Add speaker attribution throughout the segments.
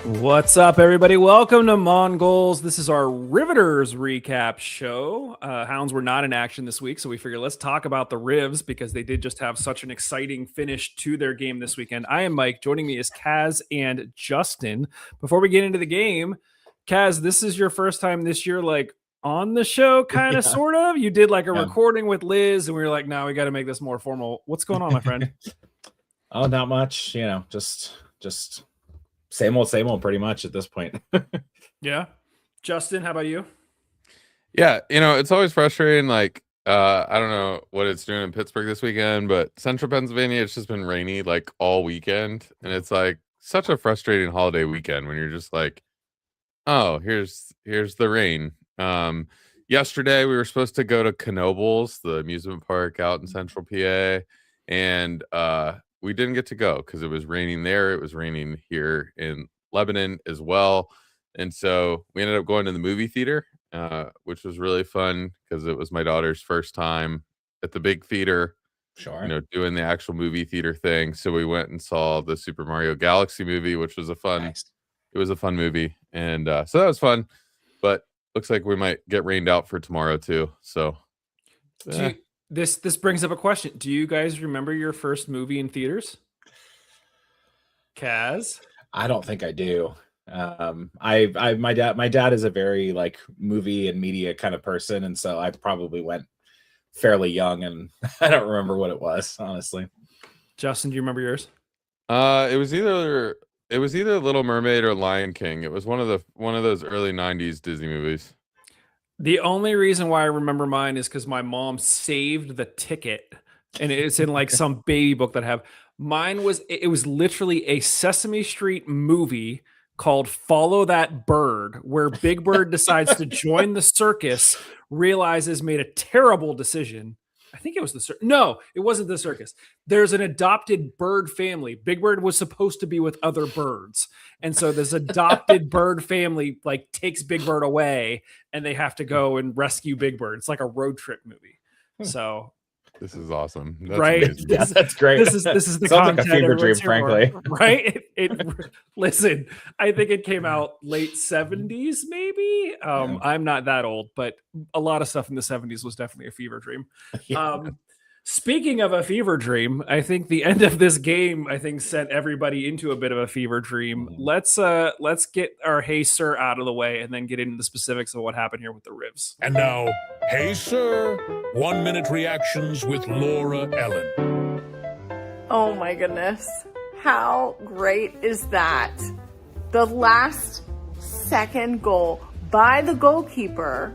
Speaker 1: What's up, everybody? Welcome to Mongols. This is our Riveters recap show. Hounds were not in action this week, so we figured let's talk about the Rivs because they did just have such an exciting finish to their game this weekend. I am Mike. Joining me is Kaz and Justin. Before we get into the game, Kaz, this is your first time this year, like on the show, kind of, sort of. You did like a recording with Liz, and we were like, "No, we got to make this more formal." What's going on, my friend?
Speaker 2: Oh, not much. You know, just same old pretty much at this point.
Speaker 1: Yeah. Justin, how about you?
Speaker 3: Yeah, it's always frustrating. Like, I don't know what it's doing in Pittsburgh this weekend, but central Pennsylvania, it's just been rainy like all weekend. And it's like such a frustrating holiday weekend when you're just like, oh, here's the rain. Yesterday we were supposed to go to Knoebels, the amusement park out in central PA, and we didn't get to go because it was raining there. It was raining here in Lebanon as well. And so we ended up going to the movie theater, which was really fun because it was my daughter's first time at the big theater, doing the actual movie theater thing. So we went and saw the Super Mario Galaxy movie, which was it was a fun movie. And so that was fun, but looks like we might get rained out for tomorrow too. So
Speaker 1: This brings up a question. Do you guys remember your first movie in theaters? Kaz?
Speaker 2: I don't think I do. My dad is a very like movie and media kind of person, and so I probably went fairly young, and I don't remember what it was, honestly.
Speaker 1: Justin, do you remember yours?
Speaker 3: It was either Little Mermaid or Lion King. It was one of those early 90s Disney movies.
Speaker 1: The only reason why I remember mine is because my mom saved the ticket, and it's in like some baby book that I have. Mine was literally a Sesame Street movie called Follow That Bird, where Big Bird decides to join the circus, realizes made a terrible decision. I think it was the circus. No, it wasn't the circus. There's an adopted bird family. Big Bird was supposed to be with other birds. And so this adopted bird family like takes Big Bird away and they have to go and rescue Big Bird. It's like a road trip movie. So
Speaker 3: this is awesome. That's
Speaker 1: right?
Speaker 2: Yeah, that's great.
Speaker 1: This is the
Speaker 2: Sounds
Speaker 1: content
Speaker 2: like a fever dream, frankly.
Speaker 1: Right? Listen, I think it came out late 70s, maybe. I'm not that old, but a lot of stuff in the 70s was definitely a fever dream.
Speaker 2: Yeah.
Speaker 1: Speaking of a fever dream, I think the end of this game, sent everybody into a bit of a fever dream.
Speaker 2: Mm-hmm.
Speaker 1: Let's get our Hey Sir out of the way and then get into the specifics of what happened here with the Rivs.
Speaker 4: And now, Hey Sir, 1 minute reactions with Laura Ellen.
Speaker 5: Oh my goodness. How great is that? The last second goal by the goalkeeper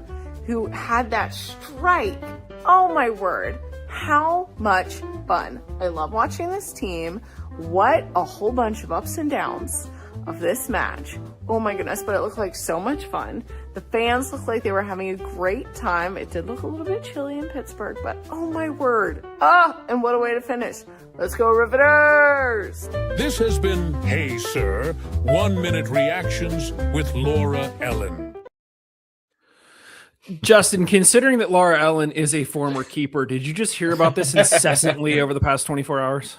Speaker 5: who had that strike. Oh my word. How much fun. I love watching this team. What a whole bunch of ups and downs of this match. Oh my goodness, but it looked like so much fun. The fans looked like they were having a great time. It did look a little bit chilly in Pittsburgh, but oh my word. And what a way to finish. Let's go Riveters!
Speaker 4: This has been Hey Sir, 1 minute reactions with Laura Ellen.
Speaker 1: Justin, considering that Laura Ellen is a former keeper, did you just hear about this incessantly over the past 24 hours?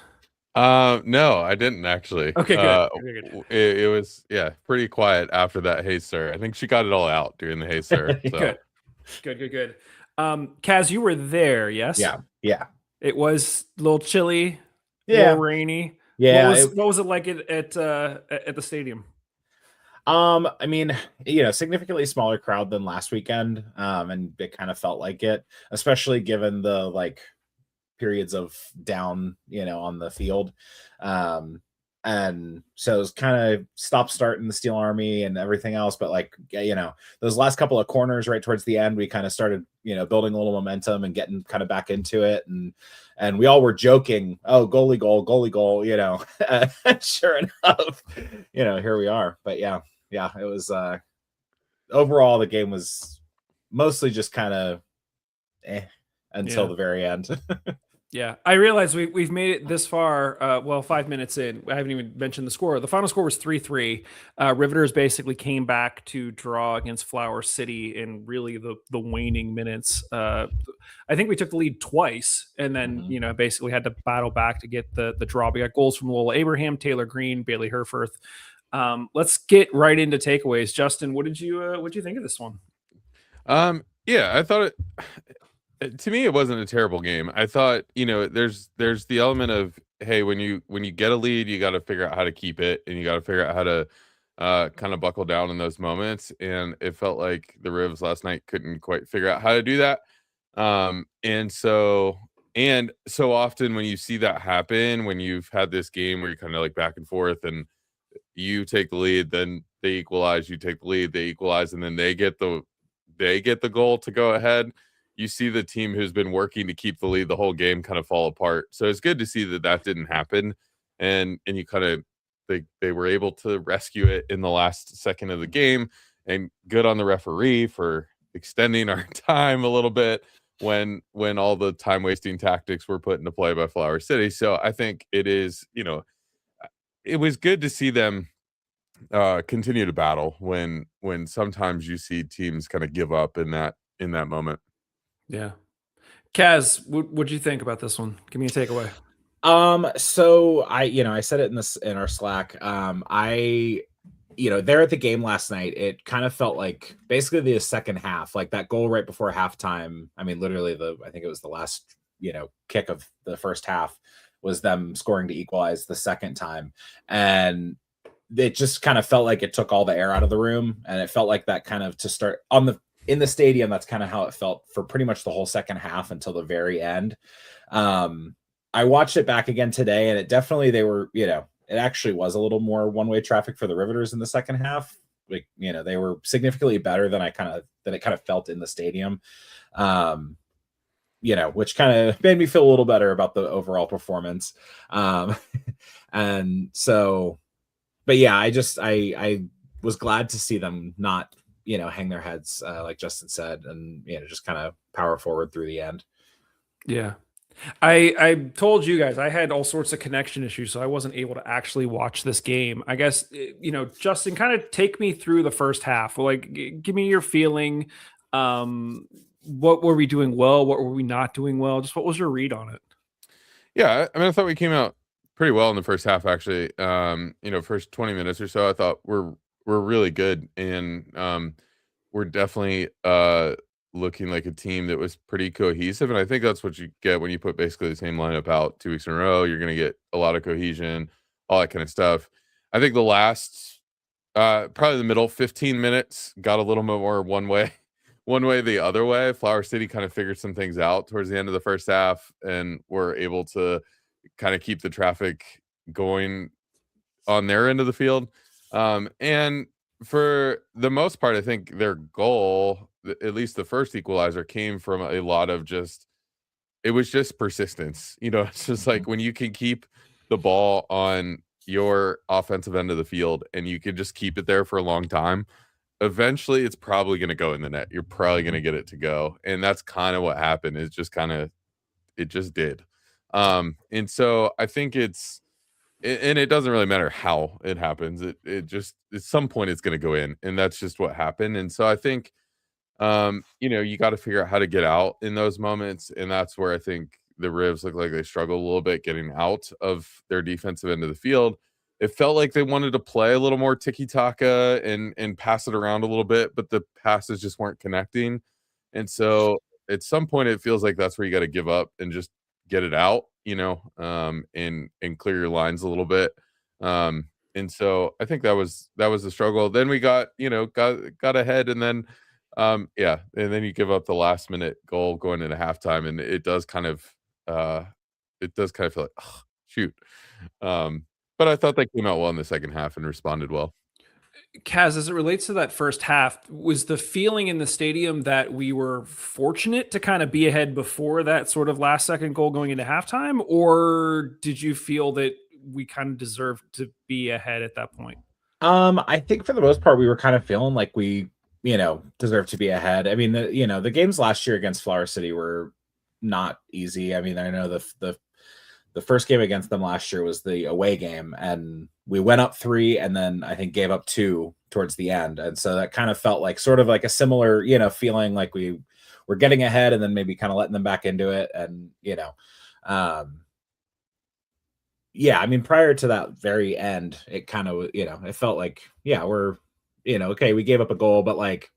Speaker 3: No, I didn't actually.
Speaker 1: Okay, good.
Speaker 3: It was pretty quiet after that Hey Sir. I think she got it all out during the Hey Sir. So.
Speaker 1: Good. Kaz, you were there, yes?
Speaker 2: Yeah.
Speaker 1: It was a little chilly, a little rainy.
Speaker 2: Yeah.
Speaker 1: What was it like at the stadium?
Speaker 2: I mean, significantly smaller crowd than last weekend. And it kind of felt like it, especially given the like periods of down, on the field. And so it was kind of stop start in the Steel Army and everything else. But like, those last couple of corners right towards the end, we kind of started, building a little momentum and getting kind of back into it. And we all were joking, oh, goalie goal, and sure enough, here we are. But yeah, it was, overall, the game was mostly just kind of until the very end.
Speaker 1: Yeah, I realize we've made it this far. 5 minutes in. I haven't even mentioned the score. The final score was 3-3. Riveters basically came back to draw against Flower City in really the waning minutes. I think we took the lead twice, and then basically had to battle back to get the draw. We got goals from Lola Abraham, Taylor Green, Bailey Herforth. Let's get right into takeaways. Justin, what did you think of this one?
Speaker 3: Yeah, I thought to me it wasn't a terrible game. I thought, there's the element of, hey, when you get a lead, you got to figure out how to keep it, and you got to figure out how to kind of buckle down in those moments. And it felt like the Rivs last night couldn't quite figure out how to do that. And so often when you see that happen, when you've had this game where you're kind of like back and forth, and you take the lead, then they equalize, you take the lead, they equalize, and then they get the goal to go ahead. You see the team who's been working to keep the lead the whole game kind of fall apart. So it's good to see that didn't happen, and you kind of they were able to rescue it in the last second of the game. And good on the referee for extending our time a little bit when all the time wasting tactics were put into play by Flower City. So I think it is, it was good to see them continue to battle when sometimes you see teams kind of give up in that moment.
Speaker 1: Yeah. Kaz, what'd you think about this one? Give me a takeaway.
Speaker 2: So I said it in our Slack. There at the game last night, it kind of felt like basically the second half, like that goal right before halftime. I mean, literally I think it was the last, kick of the first half was them scoring to equalize the second time. And it just kind of felt like it took all the air out of the room. And it felt like that kind of to start in the stadium. That's kind of how it felt for pretty much the whole second half until the very end. I watched it back again today, and it definitely, it actually was a little more one-way traffic for the Riveters in the second half. Like, they were significantly better than it kind of felt in the stadium. Which kind of made me feel a little better about the overall performance. And so, but yeah, I was glad to see them not, hang their heads, like Justin said, and, just kind of power forward through the end.
Speaker 1: Yeah. I told you guys I had all sorts of connection issues, so I wasn't able to actually watch this game. I guess, Justin, kind of take me through the first half. Like, give me your feeling. What were we doing well? What were we not doing well? Just what was your read on it?
Speaker 3: Yeah, I mean, I thought we came out pretty well in the first half, actually. First 20 minutes or so, I thought we're really good, and we're definitely looking like a team that was pretty cohesive. And I think that's what you get when you put basically the same lineup out 2 weeks in a row. You're going to get a lot of cohesion, all that kind of stuff. I think the last, probably the middle 15 minutes got a little bit more one way the other way. Flower City kind of figured some things out towards the end of the first half, and were able to kind of keep the traffic going on their end of the field. And for the most part, I think their goal, at least the first equalizer, came from a lot of it was just persistence. It's just like when you can keep the ball on your offensive end of the field and you can just keep it there for a long time, eventually it's probably going to go in the net. You're probably going to get it to go. And that's kind of what happened. It just did. And so I think and it doesn't really matter how it happens. It just, at some point it's going to go in, and that's just what happened. And so I think, you got to figure out how to get out in those moments. And that's where I think the Rivs look like they struggled a little bit getting out of their defensive end of the field. It felt like they wanted to play a little more tiki-taka and pass it around a little bit, but the passes just weren't connecting. And so at some point it feels like that's where you got to give up and just get it out, and clear your lines a little bit. And so I think that was the struggle. Then we got ahead, and then and then you give up the last minute goal going into halftime, and it does kind of feel like, oh, shoot. But I thought they came out well in the second half and responded well.
Speaker 1: Kaz, as it relates to that first half, was the feeling in the stadium that we were fortunate to kind of be ahead before that sort of last second goal going into halftime? Or did you feel that we kind of deserved to be ahead at that point?
Speaker 2: I think for the most part, we were kind of feeling like we, deserved to be ahead. I mean, the games last year against Flower City were not easy. I mean, I know the first game against them last year was the away game, and we went up 3 and then I think gave up 2 towards the end. And so that kind of felt like sort of like a similar, feeling like we were getting ahead and then maybe kind of letting them back into it. And, yeah, I mean, prior to that very end, it kind of, it felt like, yeah, we're, okay, we gave up a goal, but like,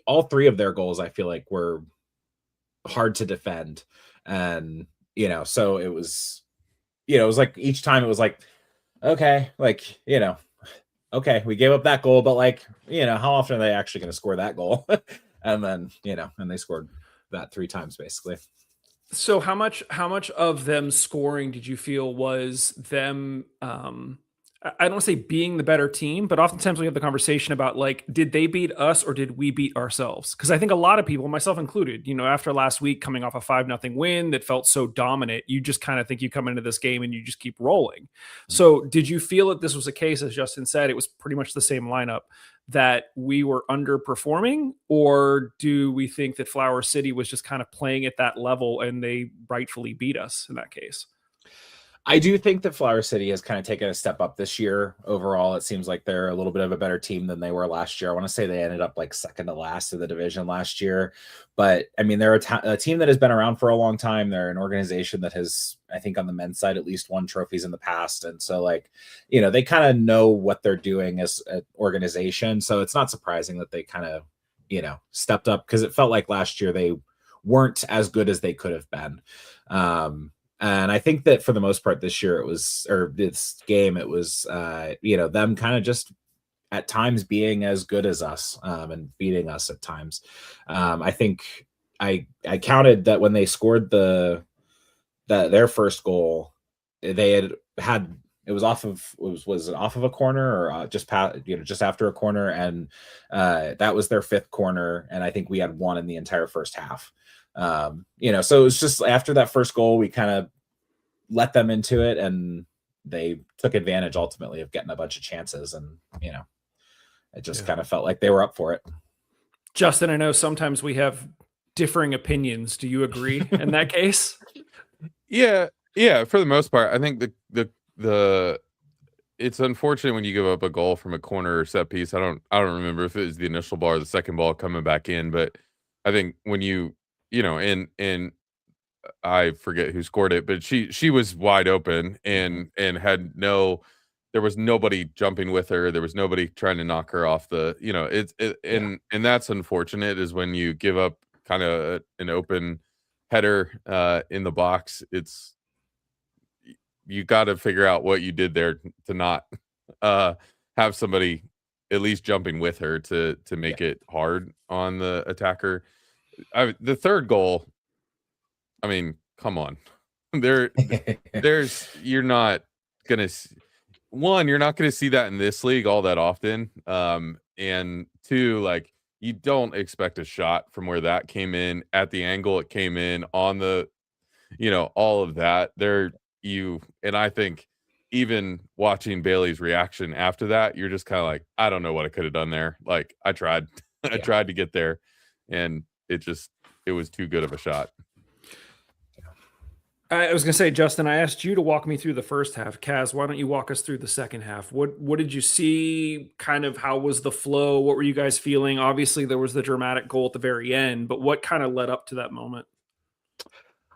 Speaker 2: all three of their goals, I feel like were hard to defend. And, so it was like each time it was like, okay, like, okay, we gave up that goal, but like, how often are they actually going to score that goal? And then, and they scored that 3 times basically.
Speaker 1: So how much of them scoring did you feel was them I don't want to say being the better team, but oftentimes we have the conversation about like, did they beat us or did we beat ourselves? Because I think a lot of people, myself included, after last week coming off a 5-0 win that felt so dominant, you just kind of think you come into this game and you just keep rolling. So did you feel that this was a case, as Justin said, it was pretty much the same lineup, that we were underperforming, or do we think that Flower City was just kind of playing at that level and they rightfully beat us in that case?
Speaker 2: I do think that Flower City has kind of taken a step up this year. Overall, it seems like they're a little bit of a better team than they were last year. I want to say they ended up like second to last in the division last year. But I mean, they're a team that has been around for a long time. They're an organization that has, I think on the men's side, at least won trophies in the past. And so like, they kind of know what they're doing as an organization. So it's not surprising that they kind of, stepped up, because it felt like last year they weren't as good as they could have been. And I think that for the most part this year this game, it was, them kind of just at times being as good as us, and beating us at times. I think I counted that when they scored their first goal, they had it was off of, was it off of a corner or just after a corner. And that was their 5th corner. And I think we had 1 in the entire first half. So it was just after that first goal, we kind of let them into it, and they took advantage ultimately of getting a bunch of chances. And, it just kind of felt like they were up for it.
Speaker 1: Justin, I know sometimes we have differing opinions. Do you agree in that case?
Speaker 3: Yeah, for the most part. I think the it's unfortunate when you give up a goal from a corner or set piece. I don't remember if it was the initial ball or the second ball coming back in, but I think when and I forget who scored it, but she was wide open and had there was nobody jumping with her. There was nobody trying to knock her off and that's unfortunate, is when you give up kind of an open header in the box. You got to figure out what you did there to not have somebody at least jumping with her to make it hard on the attacker. The third goal, I mean, come on. You're not gonna see that in this league all that often. And 2, like, you don't expect a shot from where that came in at the angle it came in on the, all of that there. And I think even watching Bailey's reaction after that, you're just kind of like, I don't know what I could have done there. Like, I tried, I tried to get there, and it was too good of a shot.
Speaker 1: I was going to say, Justin, I asked you to walk me through the first half. Kaz, why don't you walk us through the second half? What did you see? Kind of how was the flow? What were you guys feeling? Obviously, there was the dramatic goal at the very end, but what kind of led up to that moment?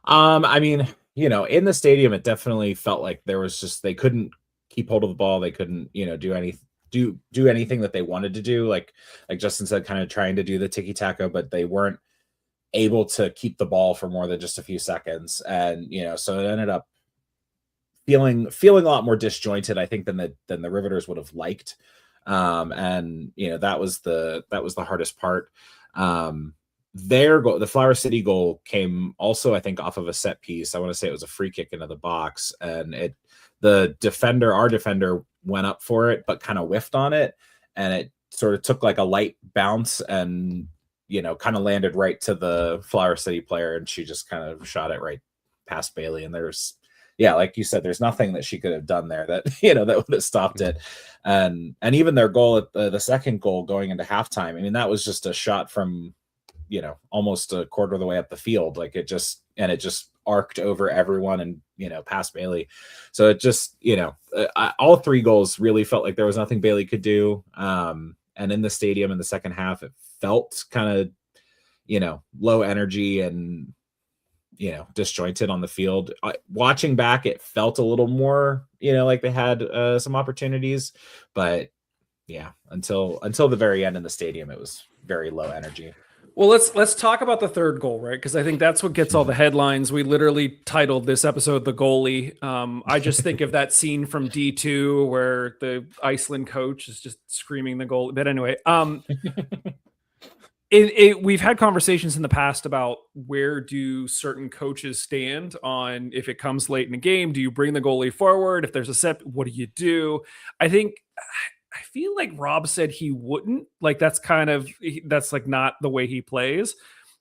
Speaker 2: I mean, in the stadium, it definitely felt like there was just, they couldn't keep hold of the ball. They couldn't, do anything that they wanted to do. Like Justin said, kind of trying to do the tiki-taka, but they weren't able to keep the ball for more than just a few seconds. And, so it ended up feeling a lot more disjointed, I think, than the Riveters would have liked. And, that was the hardest part. Their goal, the Flower City goal, came also, I think, off of a set piece. I want to say it was a free kick into the box, and our defender went up for it, but kind of whiffed on it, and it sort of took like a light bounce and, kind of landed right to the Flower City player, and she just kind of shot it right past Bailey. And there's, like you said, there's nothing that she could have done there that, that would have stopped it. And even their goal at the second goal going into halftime, I mean, that was just a shot from, almost a quarter of the way up the field. Like it just arced over everyone and, past Bailey. So it just, all 3 goals really felt like there was nothing Bailey could do. And in the stadium in the second half, it felt kind of, low energy, and, disjointed on the field. Watching back, it felt a little more, like they had some opportunities, but yeah, until the very end in the stadium, it was very low energy.
Speaker 1: Well, let's talk about the third goal, right? Because I think that's what gets all the headlines. We literally titled this episode "The Goalie." I just think of that scene from D2 where the Iceland coach is just screaming the goal. But anyway, we've had conversations in the past about where do certain coaches stand on if it comes late in the game. Do you bring the goalie forward? If there's a set, what do you do? I feel like Rob said he wouldn't. Like that's like not the way he plays.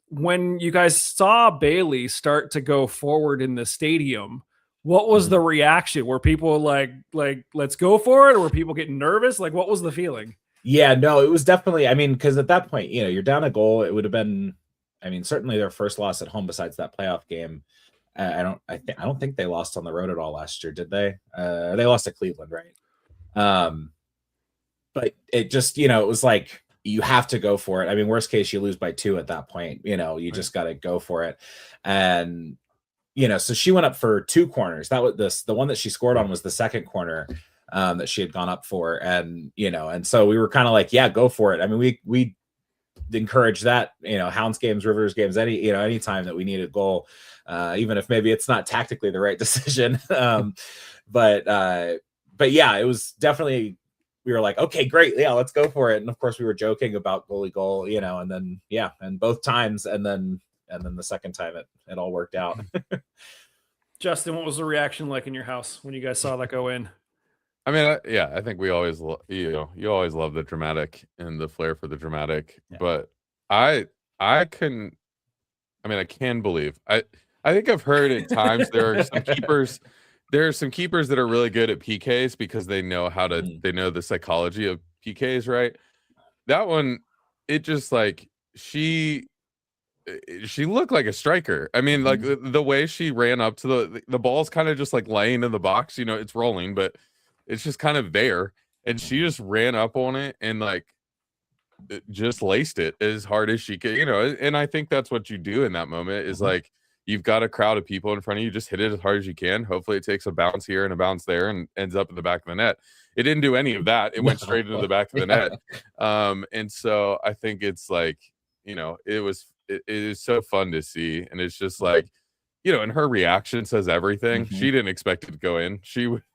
Speaker 1: When you guys saw Bailey start to go forward in the stadium, what was the reaction? Were people like let's go for it, or were people getting nervous? Like what was the feeling?
Speaker 2: Yeah, no, it was definitely, because at that point, you're down a goal. It would have been, certainly their first loss at home besides that playoff game. I don't think they lost on the road at all last year, did they? They lost to Cleveland, right? But it just, it was like, you have to go for it. Worst case, you lose by 2 at that point, you just got to go for it. And, so she went up for 2 corners. That was the one that she scored on was the second corner that she had gone up for. And, and so we were kind of like, yeah, go for it. We encourage that, Hounds games, Rivers games, any time that we need a goal, even if maybe it's not tactically the right decision. But yeah, it was definitely, we were like, okay, great. Yeah, let's go for it. And of course we were joking about goalie goal, and then, yeah. And both times. And then the second time it all worked out.
Speaker 1: Justin, what was the reaction like in your house when you guys saw that go in?
Speaker 3: I think we always, you always love the dramatic and the flair for the dramatic, but I can believe, I think I've heard at times there are some keepers that are really good at PKs because they know they know the psychology of PKs, right? That one, it just like, she looked like a striker. Like the way she ran up to the ball's kind of just like laying in the box, it's rolling, but it's just kind of there. And she just ran up on it and like just laced it as hard as she could, and I think that's what you do in that moment is like, you've got a crowd of people in front of you, just hit it as hard as you can. Hopefully it takes a bounce here and a bounce there and ends up in the back of the net. It didn't do any of that. It went straight into the back of the net. And so I think it's like, it is so fun to see. And it's just like, and her reaction says everything. She didn't expect it to go in.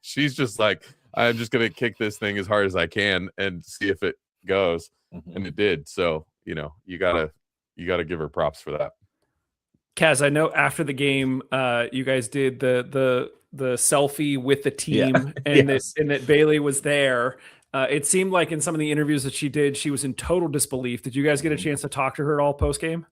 Speaker 3: She's just like, I'm just going to kick this thing as hard as I can and see if it goes. And it did. So, you gotta give her props for that.
Speaker 1: Kaz, I know after the game, you guys did the selfie with the team, and that Bailey was there. It seemed like in some of the interviews that she did, she was in total disbelief. Did you guys get a chance to talk to her at all post game?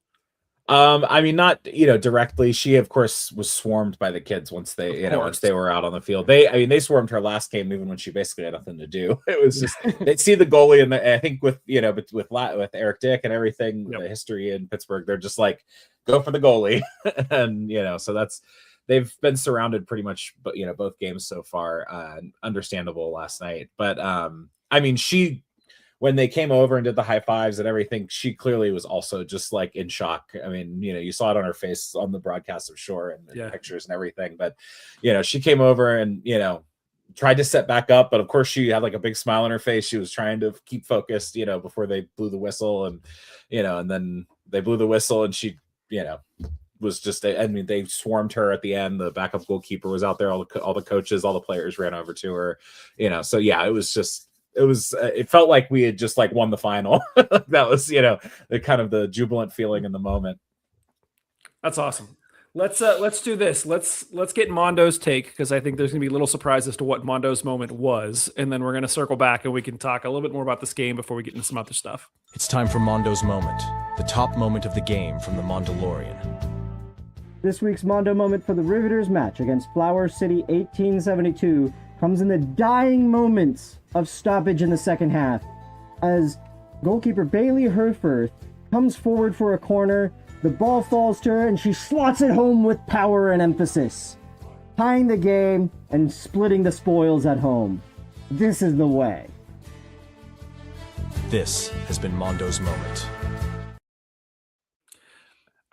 Speaker 2: Not directly. She of course was swarmed by the kids once they once they were out on the field. They swarmed her last game even when she basically had nothing to do. It was just they see the goalie, and I think with with Eric Dick and everything, the history in Pittsburgh, they're just like, go for the goalie. And so they've been surrounded pretty much, but both games so far. Understandable last night, but she, when they came over and did the high fives and everything, she clearly was also just like in shock. You saw it on her face on the broadcast, I'm sure, and pictures and everything. But, she came over and, tried to set back up. But of course, she had like a big smile on her face. She was trying to keep focused, before they blew the whistle. And, and then they blew the whistle and she, was just, they swarmed her at the end. The backup goalkeeper was out there. All the coaches, all the players ran over to her, So yeah, it felt like we had just like won the final. That was, the kind of the jubilant feeling in the moment.
Speaker 1: That's awesome. Let's do this. Let's get Mondo's take, because I think there's gonna be a little surprise as to what Mondo's moment was, and then we're gonna circle back and we can talk a little bit more about this game before we get into some other stuff.
Speaker 6: It's time for Mondo's moment, the top moment of the game from the Mondalorian.
Speaker 7: This week's Mondo moment for the Riveters match against Flower City 1872 comes in the dying moments of stoppage in the second half, as goalkeeper Bailey Herforth comes forward for a corner, the ball falls to her, and she slots it home with power and emphasis, tying the game and splitting the spoils at home. This is the way.
Speaker 6: This has been Mondo's moment.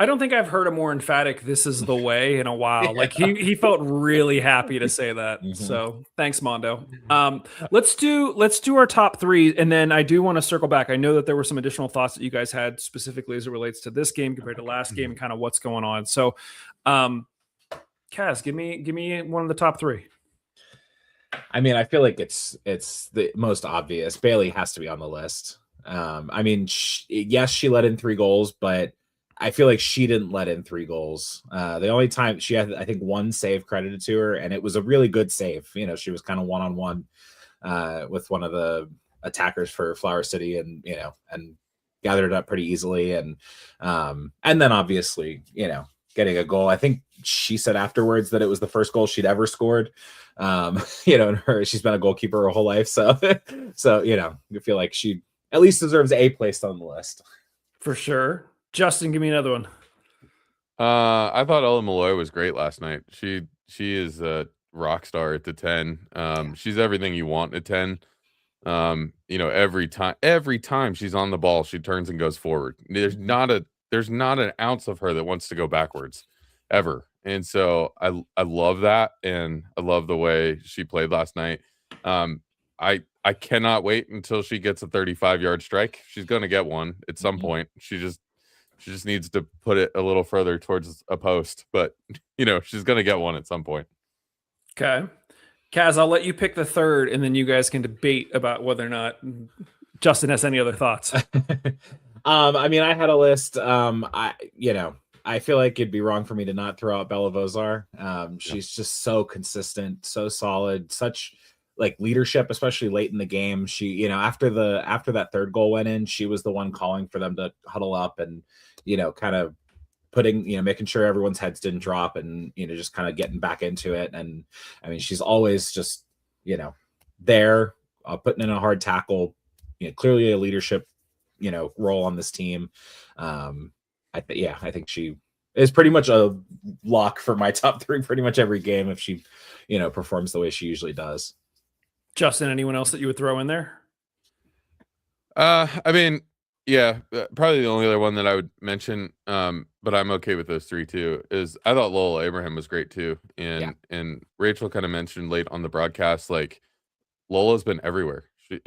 Speaker 1: I don't think I've heard a more emphatic "this is the way" in a while. Like he felt really happy to say that.
Speaker 2: Mhm.
Speaker 1: So thanks, Mondo. Let's do our top three, and then I do want to circle back. I know that there were some additional thoughts that you guys had specifically as it relates to this game compared to last game, and kind of what's going on. So, Kaz, give me one of the top three.
Speaker 2: I mean, I feel like it's the most obvious. Bailey has to be on the list. I mean, yes, she let in 3 goals, but I feel like she didn't let in 3 goals. The only time she had, I think, 1 save credited to her, and it was a really good save. You know, she was kind of one-on-one with one of the attackers for Flower City, and and gathered it up pretty easily. And then obviously, getting a goal. I think she said afterwards that it was the first goal she'd ever scored. And she's been a goalkeeper her whole life, so I feel like she at least deserves a place on the list
Speaker 1: for sure. Justin, give me another one.
Speaker 3: I thought Ella Malloy was great last night. She is a rock star at the 10. She's everything you want at 10. Every time she's on the ball, she turns and goes forward. There's not an ounce of her that wants to go backwards ever. And so I love that, and I love the way she played last night. I cannot wait until she gets a 35-yard strike. She's going to get one at some point. She just needs to put it a little further towards a post, but she's going to get one at some point.
Speaker 1: Okay. Kaz, I'll let you pick the third, and then you guys can debate about whether or not Justin has any other thoughts.
Speaker 2: I mean, I had a list. I feel like it'd be wrong for me to not throw out Bella Vozar. She's just so consistent, so solid, such like leadership, especially late in the game. She, after that third goal went in, she was the one calling for them to huddle up and, kind of putting, making sure everyone's heads didn't drop, and, just kind of getting back into it. And I mean, she's always just, there, putting in a hard tackle, clearly a leadership, role on this team. I think she is pretty much a lock for my top 3 pretty much every game if she, performs the way she usually does.
Speaker 1: Justin, anyone else that you would throw in there?
Speaker 3: I mean, yeah, probably the only other one that I would mention, but I'm okay with those 3 too, is I thought Lola Abraham was great too. And Rachel kind of mentioned late on the broadcast, like Lola's been everywhere.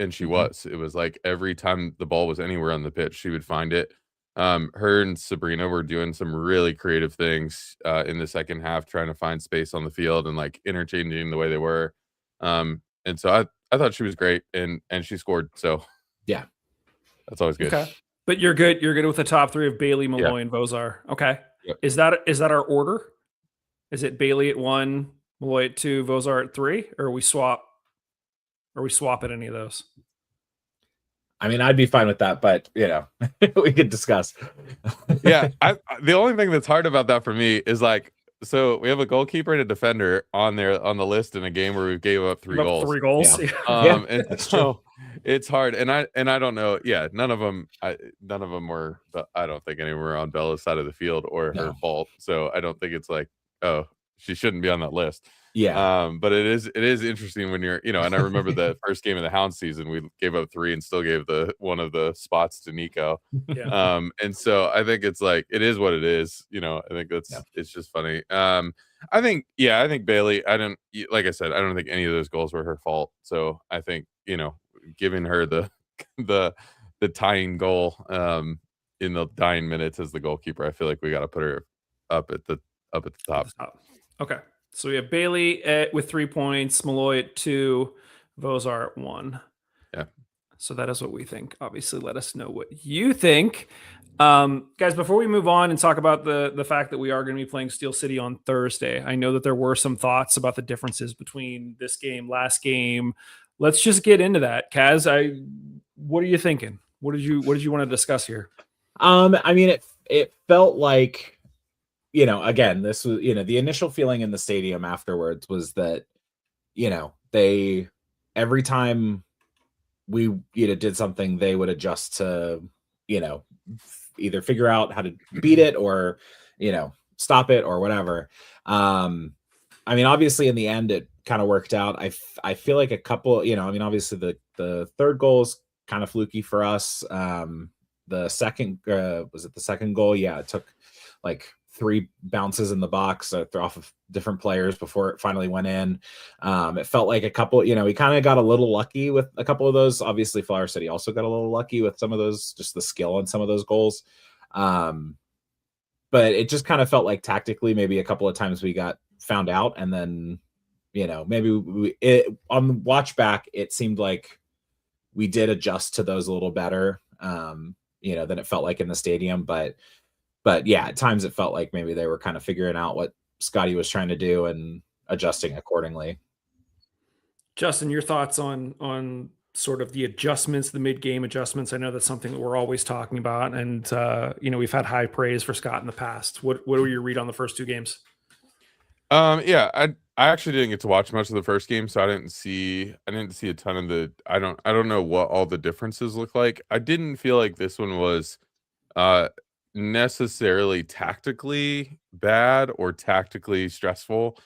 Speaker 3: She was. It was like every time the ball was anywhere on the pitch, she would find it. Her and Sabrina were doing some really creative things in the second half, trying to find space on the field and like interchanging the way they were. And so I thought she was great, and she scored. So
Speaker 2: yeah,
Speaker 3: that's always good.
Speaker 1: Okay. But you're good with the top 3 of Bailey, Malloy, and Vozar. Okay.
Speaker 3: Yep.
Speaker 1: Is that our order? Is it Bailey at 1, Malloy at 2, Vozar at 3, or are we swap at any of those?
Speaker 2: I mean, I'd be fine with that, but we could discuss.
Speaker 3: Yeah, the only thing that's hard about that for me is like, so we have a goalkeeper and a defender on the list in a game where we gave up 3 goals.
Speaker 1: 3 goals.
Speaker 2: Yeah.
Speaker 3: And so it's hard, and I don't know. Yeah, none of them were. I don't think any of them were on Bella's side of the field or her fault. So I don't think it's like, oh, she shouldn't be on that list.
Speaker 2: Yeah.
Speaker 3: But it is interesting when you're, and I remember the first game of the Hound season, we gave up 3 and still gave one of the spots to Nico.
Speaker 1: Yeah.
Speaker 3: And so I think it's like, it is what it is. I think it's just funny. I think Bailey, like I said, I don't think any of those goals were her fault. So I think, giving her the tying goal, in the dying minutes as the goalkeeper, I feel like we got to put her up at the top.
Speaker 1: Okay. So we have Bailey with 3 points, Malloy at 2, Vozar at 1.
Speaker 3: Yeah.
Speaker 1: So that is what we think. Obviously, let us know what you think. Guys, before we move on and talk about the fact that we are going to be playing Steel City on Thursday, I know that there were some thoughts about the differences between this game, last game. Let's just get into that. Kaz, what are you thinking? What did you want to discuss here?
Speaker 2: I mean, it felt like, again, this was, the initial feeling in the stadium afterwards was that, they, every time we, did something, they would adjust to, either figure out how to beat it or, stop it or whatever. I mean, obviously in the end, it kind of worked out. I feel like a couple, obviously the third goal is kind of fluky for us. The second, was it the second goal? Yeah, it took like 3 bounces in the box off of different players before it finally went in. It felt like a couple, we kind of got a little lucky with a couple of those. Obviously, Flower City also got a little lucky with some of those, just the skill on some of those goals. But it just kind of felt like tactically, maybe a couple of times we got found out, and then, maybe on the watch back, it seemed like we did adjust to those a little better, than it felt like in the stadium. But yeah, at times it felt like maybe they were kind of figuring out what Scotty was trying to do and adjusting accordingly.
Speaker 1: Justin, your thoughts on sort of the adjustments, the mid-game adjustments? I know that's something that we're always talking about, and we've had high praise for Scott in the past. What were your read on the first 2 games?
Speaker 3: Yeah, I actually didn't get to watch much of the first game, so I didn't see a ton of the. I don't know what all the differences look like. I didn't feel like this one was necessarily tactically bad or tactically stressful.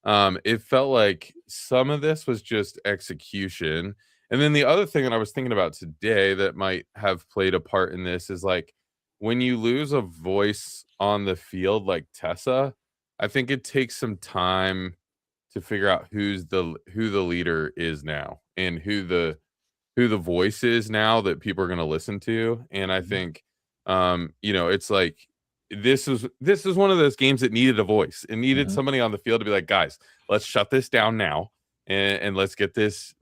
Speaker 3: It felt like some of this was just execution. And then the other thing that I was thinking about today that might have played a part in this is like when you lose a voice on the field like Tessa, I think it takes some time to figure out who the leader is now and who the voice is now that people are going to listen to. And I think it's like this is one of those games that needed a voice. It needed somebody on the field to be like, guys, let's shut this down now. And let's get this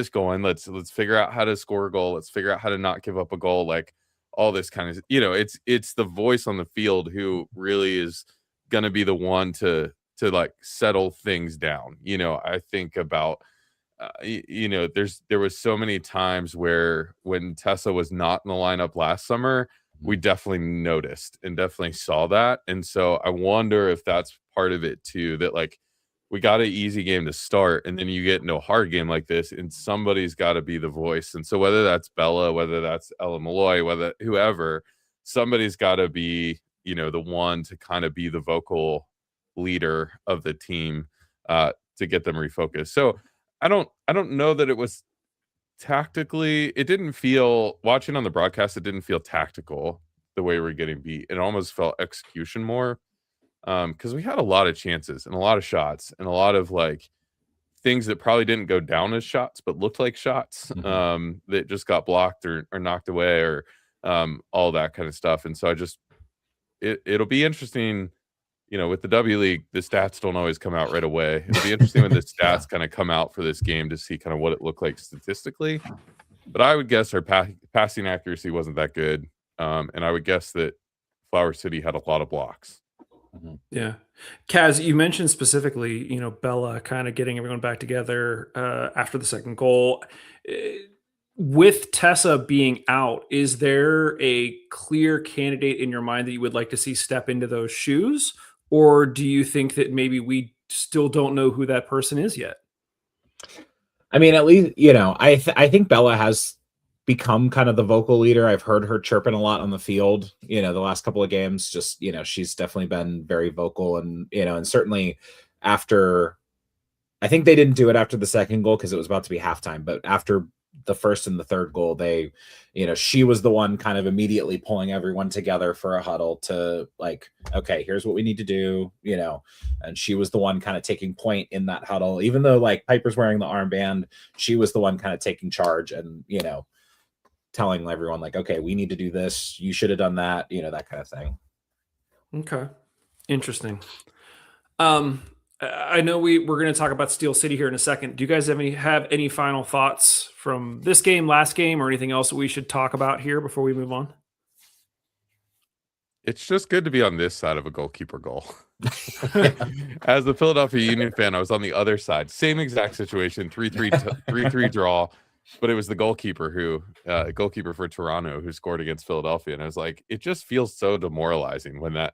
Speaker 3: going. Let's figure out how to score a goal. Let's figure out how to not give up a goal. Like all this kind of, it's the voice on the field who really is going to be the one to like settle things down. I think about, there was so many times where when Tessa was not in the lineup last summer, we definitely noticed and definitely saw that. And so I wonder if that's part of it too, that like, we got an easy game to start, and then you get into a hard game like this, and somebody's got to be the voice. And so whether that's Bella, whether that's Ella Malloy, whether whoever, somebody's got to be, the one to kind of be the vocal leader of the team to get them refocused. So I don't know that it was tactically. It didn't feel, watching on the broadcast, it didn't feel tactical the way we're getting beat. It almost felt execution more. Because we had a lot of chances and a lot of shots and a lot of like things that probably didn't go down as shots but looked like shots that just got blocked or knocked away or all that kind of stuff. And so it'll be interesting, with the W League, the stats don't always come out right away. It'll be interesting when the stats kind of come out for this game to see kind of what it looked like statistically. But I would guess our passing accuracy wasn't that good, and I would guess that Flower City had a lot of blocks.
Speaker 1: Yeah. Kaz, you mentioned specifically, Bella kind of getting everyone back together after the second goal. With Tessa being out, is there a clear candidate in your mind that you would like to see step into those shoes? Or do you think that maybe we still don't know who that person is yet?
Speaker 2: I mean, at least, I think Bella has become kind of the vocal leader. I've heard her chirping a lot on the field, the last couple of games. Just, she's definitely been very vocal, and and certainly after, I think they didn't do it after the second goal because it was about to be halftime, but after the first and the third goal, they, she was the one kind of immediately pulling everyone together for a huddle to like, okay, here's what we need to do, and she was the one kind of taking point in that huddle, even though like Piper's wearing the armband, she was the one kind of taking charge and, telling everyone like, okay, we need to do this. You should have done that, that kind of thing.
Speaker 1: Okay. Interesting. I know we're going to talk about Steel City here in a second. Do you guys have any final thoughts from this game, last game, or anything else that we should talk about here before we move on?
Speaker 3: It's just good to be on this side of a goalkeeper goal. As a Philadelphia Union fan, I was on the other side. Same exact situation, 3-3 draw. But it was the goalkeeper goalkeeper for Toronto who scored against Philadelphia. And I was like, it just feels so demoralizing when that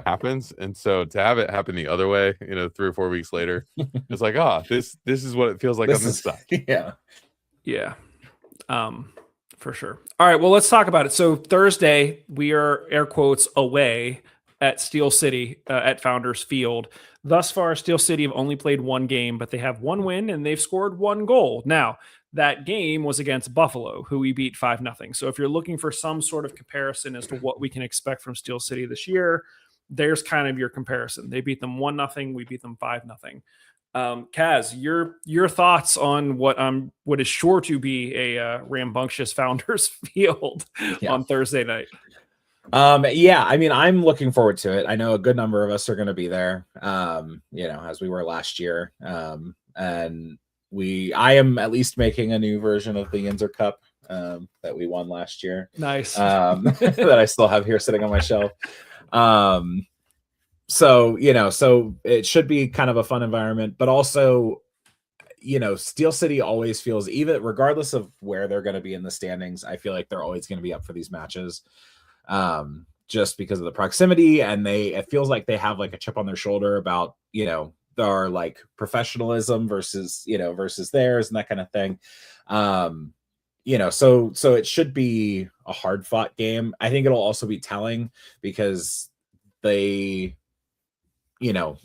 Speaker 3: happens. And so to have it happen the other way, 3 or 4 weeks later, it's like, this is what it feels like on this side.
Speaker 2: Yeah.
Speaker 1: Yeah. For sure. All right. Well, let's talk about it. So Thursday, we are air quotes away at Steel City at Founders Field. Thus far, Steel City have only played 1 game, but they have 1 win and they've scored 1 goal. Now, that game was against Buffalo, who we beat 5-0. So if you're looking for some sort of comparison as to what we can expect from Steel City this year, there's kind of your comparison. They beat them 1-0. We beat them 5-0. Kaz, your thoughts on what is sure to be a rambunctious Founders field on Thursday night?
Speaker 2: Yeah, I mean, I'm looking forward to it. I know a good number of us are going to be there, as we were last year. And I am at least making a new version of the Yinzer Cup that we won last year.
Speaker 1: Nice.
Speaker 2: That I still have here sitting on my shelf. So it should be kind of a fun environment, but also, Steel City always feels, even regardless of where they're going to be in the standings, I feel like they're always going to be up for these matches. Just because of the proximity, and it feels like they have like a chip on their shoulder about, their like professionalism versus theirs and that kind of thing. So it should be a hard fought game. I think it'll also be telling because they,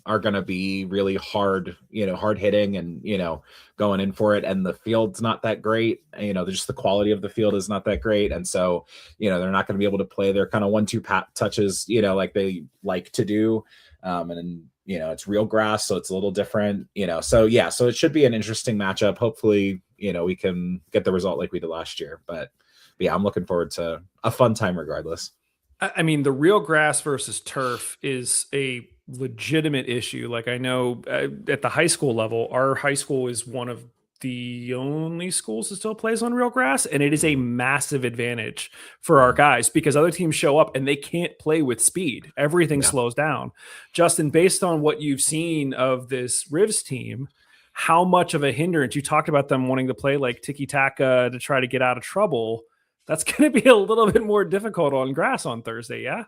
Speaker 2: are going to be really hard hitting and, going in for it. And the field's not that great. Just the quality of the field is not that great. And so, they're not going to be able to play their kind of 1-2 pat touches, like they like to do. And it's real grass, so it's a little different, so it should be an interesting matchup. Hopefully, we can get the result like we did last year, but yeah, I'm looking forward to a fun time regardless.
Speaker 1: I mean, the real grass versus turf is a legitimate issue. Like, I know at the high school level, our high school is one of the only schools that still plays on real grass, and it is a massive advantage for our guys because other teams show up and they can't play with speed. Everything slows down. Justin, based on what you've seen of this Rivs team, how much of a hindrance, you talked about them wanting to play like tiki-taka to try to get out of trouble. That's going to be a little bit more difficult on grass on Thursday. Yeah.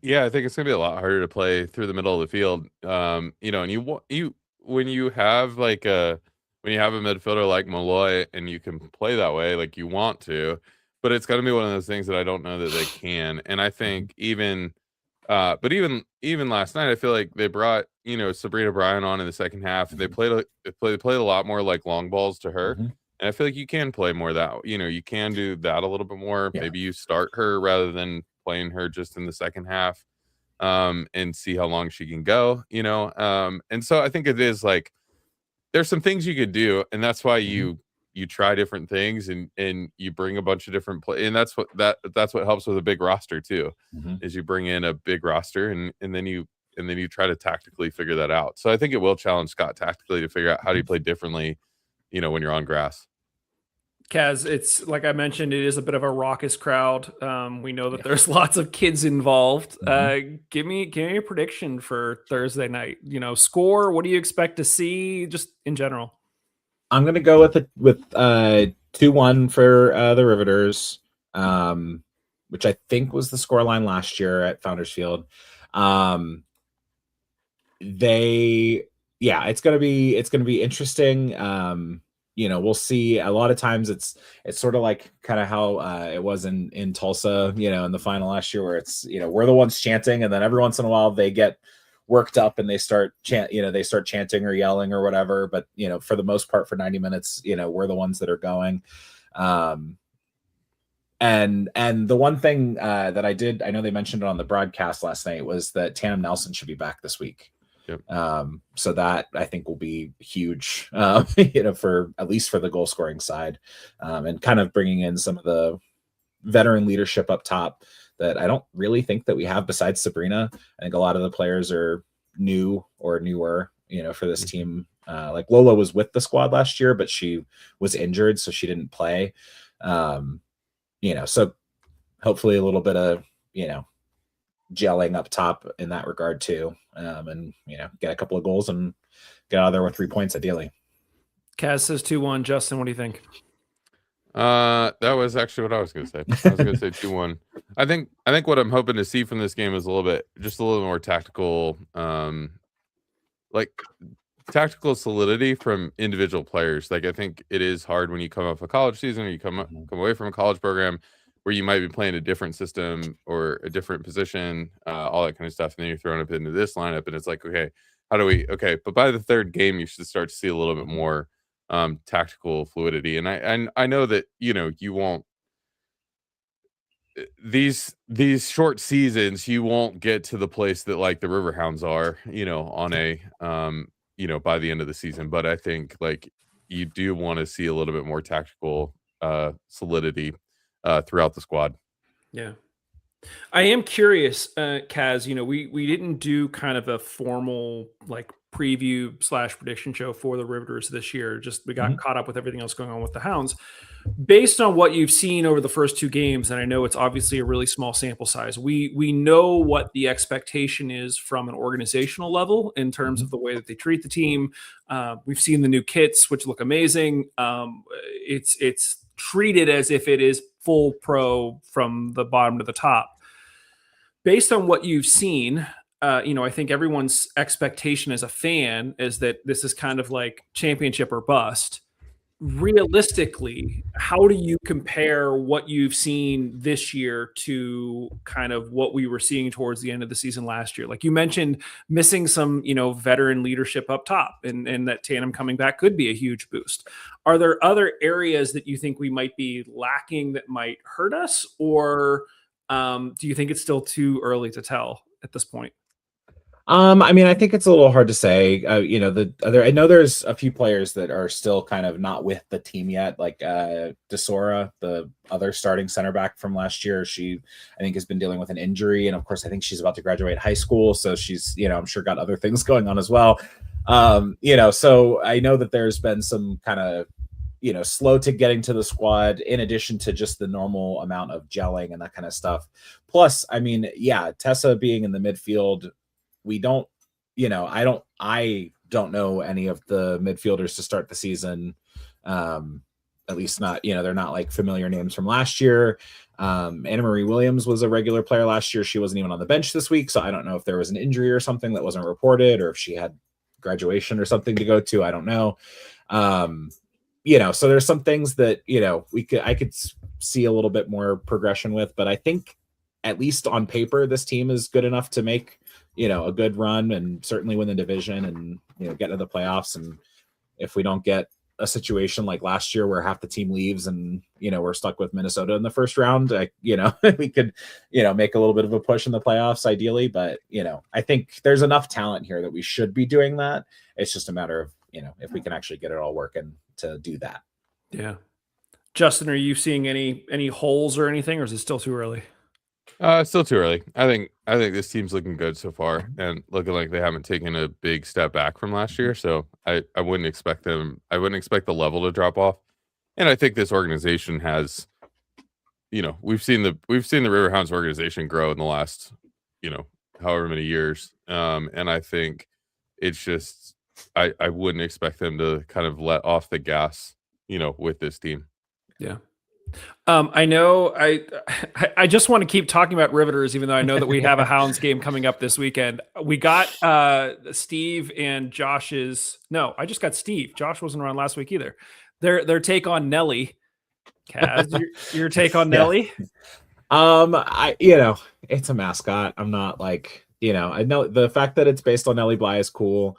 Speaker 3: Yeah, I think it's gonna be a lot harder to play through the middle of the field. And when you have a midfielder like Malloy and you can play that way, like you want to, but it's gonna be one of those things that I don't know that they can. And I think even last night, I feel like they brought Sabrina Bryan on in the second half. They played a lot more like long balls to her.
Speaker 2: Mm-hmm.
Speaker 3: And I feel like you can play more that, you can do that a little bit more. Yeah. Maybe you start her rather than playing her just in the second half, and see how long she can go, and so I think it is like there's some things you could do, and that's why you try different things and you bring a bunch of different play, and that's what helps with a big roster too, is you bring in a big roster and then you try to tactically figure that out. So I think it will challenge Scott tactically to figure out how do you play differently, when you're on grass.
Speaker 1: Kaz, it's like I mentioned, it is a bit of a raucous crowd. We know that there's lots of kids involved. Give me a prediction for Thursday night. Score. What do you expect to see, just in general?
Speaker 2: I'm gonna go with 2-1 for the Riveters, which I think was the scoreline last year at Founders Field. It's gonna be interesting. We'll see. A lot of times it's sort of like kind of how it was in Tulsa, in the final last year, where it's, we're the ones chanting, and then every once in a while they get worked up and they start chanting or yelling or whatever. But, for the most part, for 90 minutes, we're the ones that are going. And the one thing that I know they mentioned it on the broadcast last night, was that Tatum Nelson should be back this week.
Speaker 3: Yep.
Speaker 2: So that I think will be huge, for at least for the goal scoring side, and kind of bringing in some of the veteran leadership up top that I don't really think that we have besides Sabrina. I think a lot of the players are new or newer, for this team. Like Lola was with the squad last year, but she was injured, so she didn't play. So hopefully a little bit of, gelling up top in that regard too, and get a couple of goals and get out of there with 3 points ideally.
Speaker 1: Kaz says 2-1. Justin, what do you think?
Speaker 3: That was actually what I was going to say. I was going to say 2-1. I think what I'm hoping to see from this game is a little more tactical, tactical solidity from individual players. Like, I think it is hard when you come off a college season or you come away from a college program where you might be playing a different system or a different position, all that kind of stuff. And then you're thrown up into this lineup and it's like, okay, but by the third game, you should start to see a little bit more tactical fluidity. And I know that, you won't, these short seasons, you won't get to the place that like the Riverhounds are, on a by the end of the season. But I think like you do want to see a little bit more tactical solidity throughout the squad.
Speaker 1: Yeah. I am curious, Kaz, we didn't do kind of a formal like preview / prediction show for the Riveters this year. Just we got caught up with everything else going on with the Hounds. Based on what you've seen over the first 2 games, and I know it's obviously a really small sample size, we know what the expectation is from an organizational level in terms of the way that they treat the team. We've seen the new kits, which look amazing. It's treated as if it is full pro from the bottom to the top. Based on what you've seen, I think everyone's expectation as a fan is that this is kind of like championship or bust. Realistically, how do you compare what you've seen this year to kind of what we were seeing towards the end of the season last year? Like you mentioned, missing some, veteran leadership up top, and that tandem coming back could be a huge boost. Are there other areas that you think we might be lacking that might hurt us, or do you think it's still too early to tell at this point?
Speaker 2: I mean, I think it's a little hard to say. I know there's a few players that are still kind of not with the team yet, like DeSora, the other starting center back from last year. She, I think, has been dealing with an injury, and of course, I think she's about to graduate high school, so she's, I'm sure got other things going on as well. So I know that there's been some kind of slow to getting to the squad, in addition to just the normal amount of gelling and that kind of stuff. Plus, I mean, Tessa being in the midfield. I don't know any of the midfielders to start the season. At least not, they're not like familiar names from last year. Anna Marie Williams was a regular player last year. She wasn't even on the bench this week. So I don't know if there was an injury or something that wasn't reported, or if she had graduation or something to go to. I don't know. So there's some things that, I could see a little bit more progression with, but I think at least on paper, this team is good enough to make, a good run and certainly win the division and, get to the playoffs. And if we don't get a situation like last year where half the team leaves and, we're stuck with Minnesota in the first round, we could, make a little bit of a push in the playoffs ideally. But, I think there's enough talent here that we should be doing that. It's just a matter of, if we can actually get it all working to do that.
Speaker 1: Yeah. Justin, are you seeing any holes or anything, or is it still too early?
Speaker 3: Still too early. I think this team's looking good so far, and looking like they haven't taken a big step back from last year. So I wouldn't expect them. I wouldn't expect the level to drop off. And I think this organization has, we've seen the Riverhounds organization grow in the last, however many years. And I think it's just I wouldn't expect them to kind of let off the gas, with this team.
Speaker 1: Yeah. I know I just want to keep talking about Riveters, even though I know that we have a Hounds game coming up this weekend. We got Steve and Josh's. No, I just got Steve. Josh wasn't around last week either. Their take on Nelly. Kaz, your take on Nelly?
Speaker 2: It's a mascot. I'm not like, I know the fact that it's based on Nellie Bly is cool.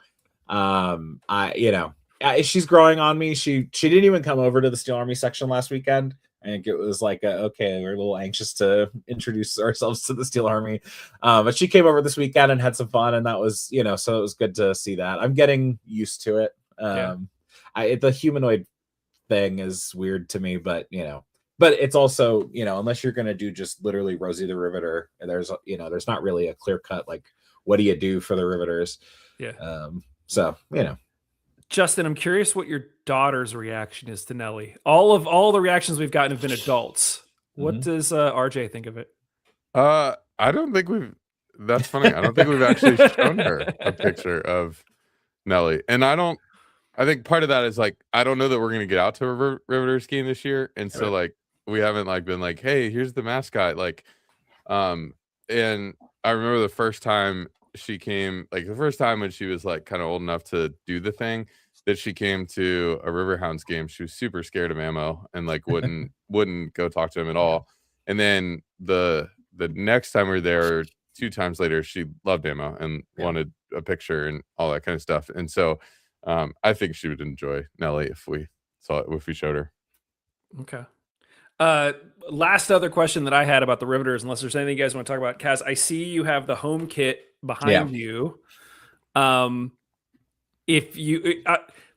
Speaker 2: She's growing on me. She didn't even come over to the Steel Army section last weekend. I think it was like, okay, we're a little anxious to introduce ourselves to the Steel Army. But she came over this weekend and had some fun, and that was, so it was good to see that. I'm getting used to it. The humanoid thing is weird to me, but it's also, unless you're going to do just literally Rosie the Riveter, there's not really a clear cut, like, what do you do for the Riveters?
Speaker 1: Yeah.
Speaker 2: Justin,
Speaker 1: I'm curious what your daughter's reaction is to Nelly. All the reactions we've gotten have been adults. What does RJ think of it?
Speaker 3: I don't think that's funny. I don't think we've actually shown her a picture of Nelly. And I think part of that is like, I don't know that we're going to get out to a Riveters game this year. And so like, we haven't like been like, hey, here's the mascot. Like, and I remember the first time she came, like the first time when she was like kind of old enough to do the thing, that she came to a Riverhounds game. She was super scared of Ammo and like wouldn't go talk to him at all. And then the next time we were there, 2 times later, she loved Ammo and wanted a picture and all that kind of stuff. And so I think she would enjoy Nelly if we showed her.
Speaker 1: Okay. Last other question that I had about the Riveters, unless there's anything you guys want to talk about. Kaz, I see you have the home kit behind you. If you,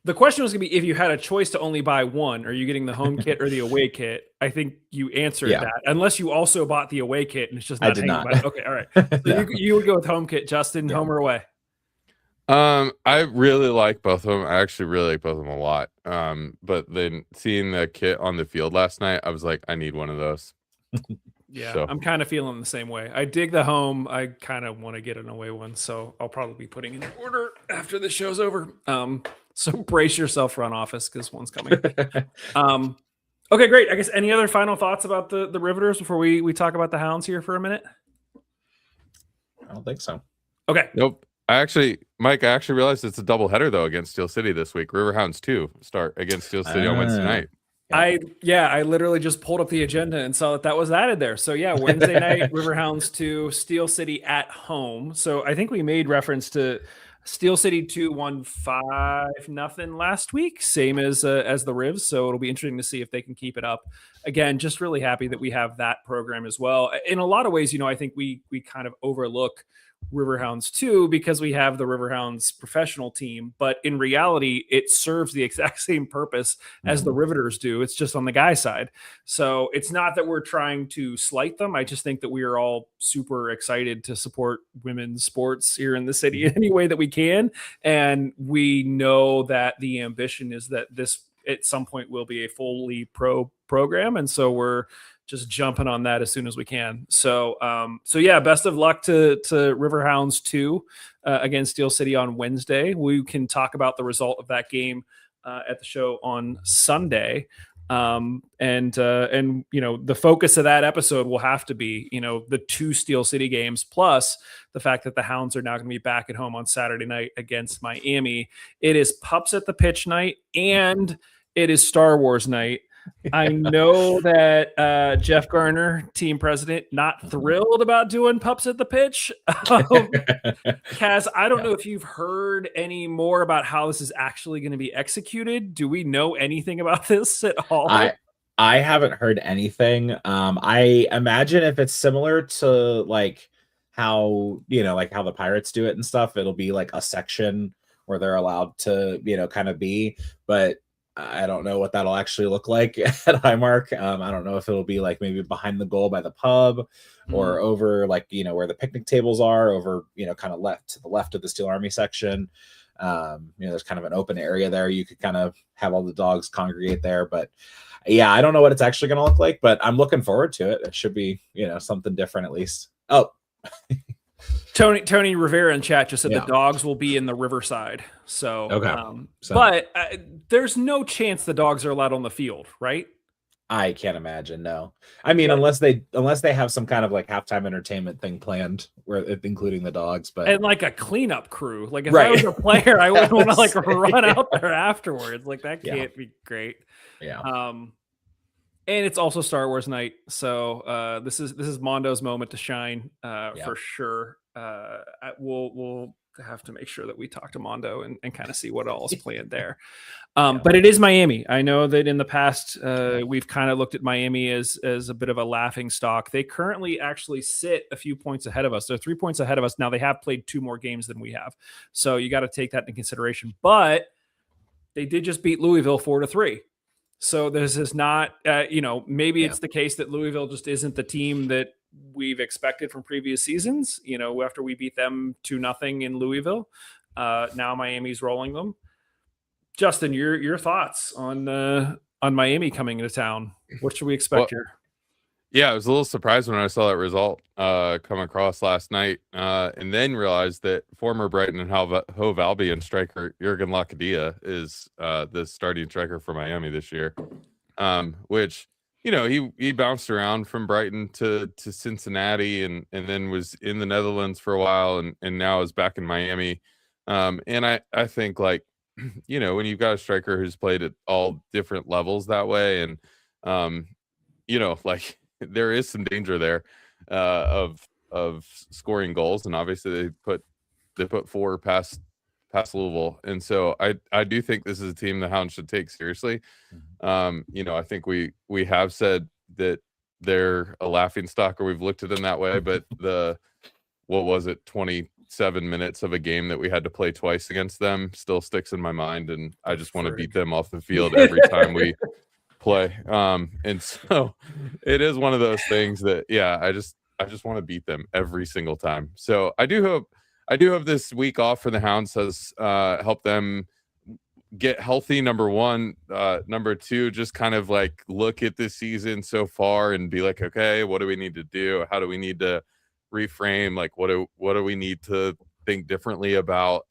Speaker 1: the question was going to be if you had a choice to only buy one, are you getting the home kit or the away kit? I think you answered that, unless you also bought the away kit and it's just not.
Speaker 2: I did not.
Speaker 1: Okay, all right. So you would go with home kit, Justin. Home or away?
Speaker 3: I really like both of them. I actually really like both of them a lot. But then seeing the kit on the field last night, I was like, I need one of those.
Speaker 1: Yeah,
Speaker 3: So.
Speaker 1: I'm kind of feeling the same way. I dig the home. I kind of want to get an away one, so I'll probably be putting in an order after the show's over. So brace yourself, front office, because one's coming. Okay, great. I guess any other final thoughts about the Riveters before we talk about the Hounds here for a minute?
Speaker 2: I don't think so.
Speaker 3: Okay. Nope. Mike, I actually realized it's a doubleheader though against Steel City this week. Riverhounds 2 start against Steel City on Wednesday night.
Speaker 1: I literally just pulled up the agenda and saw that was added there. So yeah, Wednesday night, Riverhounds 2, Steel City at home. So I think we made reference to Steel City 2 won 5-0 last week, same as the Rivs. So it'll be interesting to see if they can keep it up. Again, just really happy that we have that program as well. In a lot of ways, I think we kind of overlook Riverhounds too because we have the Riverhounds professional team, but in reality it serves the exact same purpose as the Riveters do. It's just on the guy side. So it's not that we're trying to slight them. I just think that we are all super excited to support women's sports here in the city in any way that we can, and we know that the ambition is that this at some point will be a fully pro program, and so we're just jumping on that as soon as we can. So yeah, best of luck to Riverhounds 2 against Steel City on Wednesday. We can talk about the result of that game at the show on Sunday. And the focus of that episode will have to be, the 2 Steel City games, plus the fact that the Hounds are now going to be back at home on Saturday night against Miami. It is Pups at the Pitch night and it is Star Wars night. I know that Jeff Garner, team president, not thrilled about doing Pups at the Pitch. Kaz, I don't know if you've heard any more about how this is actually going to be executed. Do we know anything about this at all?
Speaker 2: I haven't heard anything. I imagine if it's similar to like how how the Pirates do it and stuff, it'll be like a section where they're allowed to kind of be, but I don't know what that'll actually look like at Highmark. I don't know if it'll be like maybe behind the goal by the pub or over like, where the picnic tables are over, kind of to the left of the Steel Army section. There's kind of an open area there. You could kind of have all the dogs congregate there, but yeah, I don't know what it's actually going to look like, but I'm looking forward to it. It should be, something different at least. Oh,
Speaker 1: Tony Rivera in chat just said the dogs will be in the Riverside. So,
Speaker 2: okay.
Speaker 1: But there's no chance the dogs are allowed on the field, right?
Speaker 2: I can't imagine. No, I mean, unless they have some kind of like halftime entertainment thing planned where including the dogs, but
Speaker 1: and like a cleanup crew. Like if I was a player, I wouldn't want to like run out there afterwards. Like that can't be great.
Speaker 2: Yeah.
Speaker 1: And it's also Star Wars night, so this is Mondo's moment to shine for sure. We'll have to make sure that we talk to Mondo and kind of see what all is planned there. But it is Miami. I know that in the past we've kind of looked at Miami as a bit of a laughing stock. They currently actually sit a few points ahead of us. They're 3 points ahead of us now. They have played 2 more games than we have, so you got to take that into consideration. But they did just beat Louisville 4-3. So this is not, maybe it's the case that Louisville just isn't the team that we've expected from previous seasons. After we beat them 2-0 in Louisville, now Miami's rolling them. Justin, your thoughts on Miami coming into town? What should we expect here?
Speaker 3: Yeah, I was a little surprised when I saw that result come across last night, and then realized that former Brighton and Hove Albion striker Jurgen Locadia is the starting striker for Miami this year, which he bounced around from Brighton to Cincinnati and then was in the Netherlands for a while and now is back in Miami, and I think like when you've got a striker who's played at all different levels that way and like there is some danger there of scoring goals, and obviously they put 4 past Louisville, and so I do think this is a team the Hounds should take seriously. I think we have said that they're a laughing stock, or we've looked at them that way. But what was it, 27 minutes of a game that we had to play twice against them still sticks in my mind, and I just want to beat them off the field every time we play. And so it is one of those things that, yeah, I just want to beat them every single time. So I do hope this week off for the Hounds has helped them get healthy, number one. Number two, just kind of like look at this season so far and be like, okay, what do we need to do? How do we need to reframe? Like, what do we need to think differently about?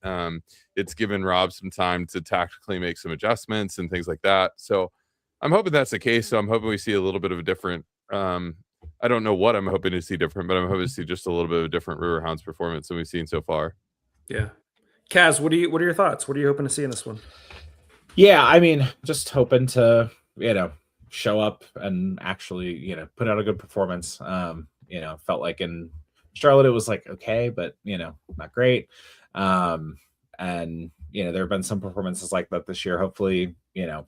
Speaker 3: It's given Rob some time to tactically make some adjustments and things like that. So I'm hoping that's the case. So I'm hoping we see a little bit of a different, I don't know what I'm hoping to see different, but I'm hoping to see just a little bit of a different Riverhounds performance than we've seen so far.
Speaker 1: Yeah. Kaz, what are your thoughts? What are you hoping to see in this one?
Speaker 2: Yeah, I mean, just hoping to, show up and actually, put out a good performance. Felt like in Charlotte it was like okay, but not great. And there have been some performances like that this year. Hopefully,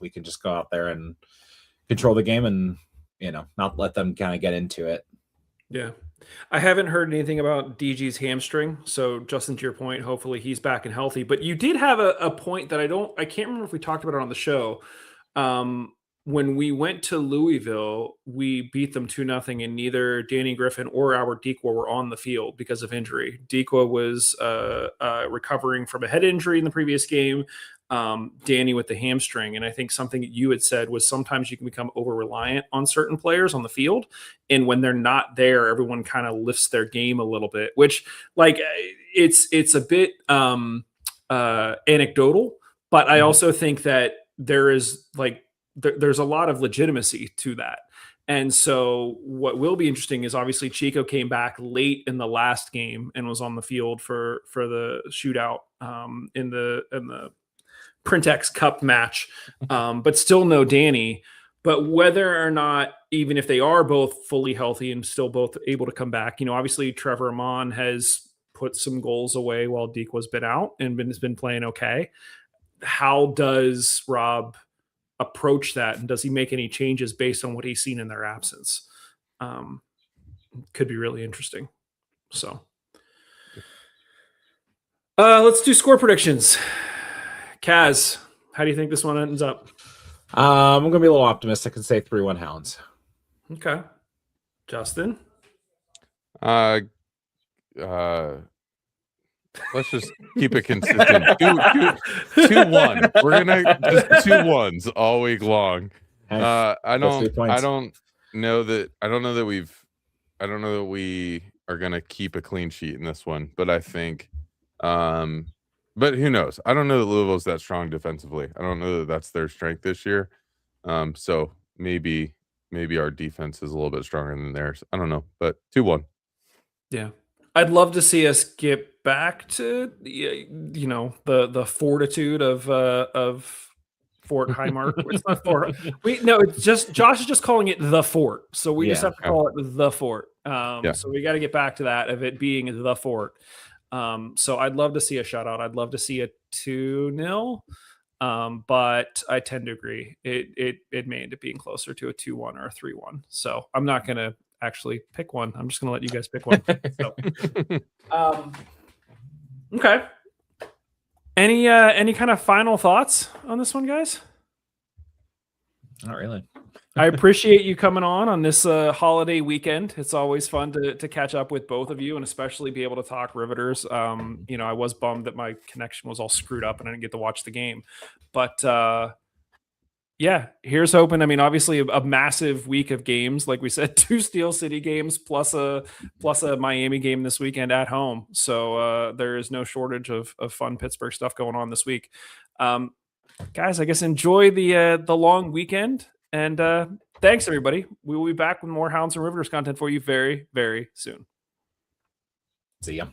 Speaker 2: we can just go out there and control the game and not let them kind of get into it.
Speaker 1: Yeah. I haven't heard anything about DG's hamstring. So Justin, to your point, hopefully he's back and healthy. But you did have a point that I can't remember if we talked about it on the show. When we went to Louisville, we beat them 2-0, and neither Danny Griffin or Albert Dequa were on the field because of injury. Dequa was recovering from a head injury in the previous game. Danny with the hamstring. And I think something that you had said was sometimes you can become over-reliant on certain players on the field. And when they're not there, everyone kind of lifts their game a little bit, which like it's a bit anecdotal, but I also think that there is like, there's a lot of legitimacy to that. And so what will be interesting is obviously Chico came back late in the last game and was on the field for the shootout in the Printex Cup match, but still no Danny. But whether or not, even if they are both fully healthy and still both able to come back, obviously Trevor Amon has put some goals away while Dequa's been out and has been playing okay. How does Rob approach that, and does he make any changes based on what he's seen in their absence? Could be really interesting. So let's do score predictions. Kaz, how do you think this one ends up?
Speaker 2: I'm gonna be a little optimistic and say 3-1 Hounds.
Speaker 1: Okay. Justin?
Speaker 3: Let's just keep it consistent. 2-1. We're gonna just 2 1s all week long. I don't know that we are gonna keep a clean sheet in this one, but I think but who knows? I don't know that Louisville's that strong defensively. I don't know that that's their strength this year. So maybe our defense is a little bit stronger than theirs. I don't know, but 2-1.
Speaker 1: Yeah. I'd love to see us get back to the fortitude of Fort Highmark. It's not Fort. It's just Josh is just calling it the Fort. So we just have to call it the Fort. So we got to get back to that of it being the Fort. So I'd love to see a shutout. I'd love to see a 2-0. But I tend to agree. It may end up being closer to a 2-1 or a 3-1. So I'm not gonna actually pick one. I'm just gonna let you guys pick one. So, okay. Any kind of final thoughts on this one, guys?
Speaker 2: Not really.
Speaker 1: I appreciate you coming on this holiday weekend. It's always fun to catch up with both of you and especially be able to talk Riveters. I was bummed that my connection was all screwed up and I didn't get to watch the game. But here's hoping. I mean, obviously a massive week of games. Like we said, 2 Steel City games plus a Miami game this weekend at home. So there is no shortage of fun Pittsburgh stuff going on this week. Guys, I guess enjoy the long weekend. And thanks, everybody. We will be back with more Hounds and Riveters content for you very, very soon.
Speaker 2: See ya.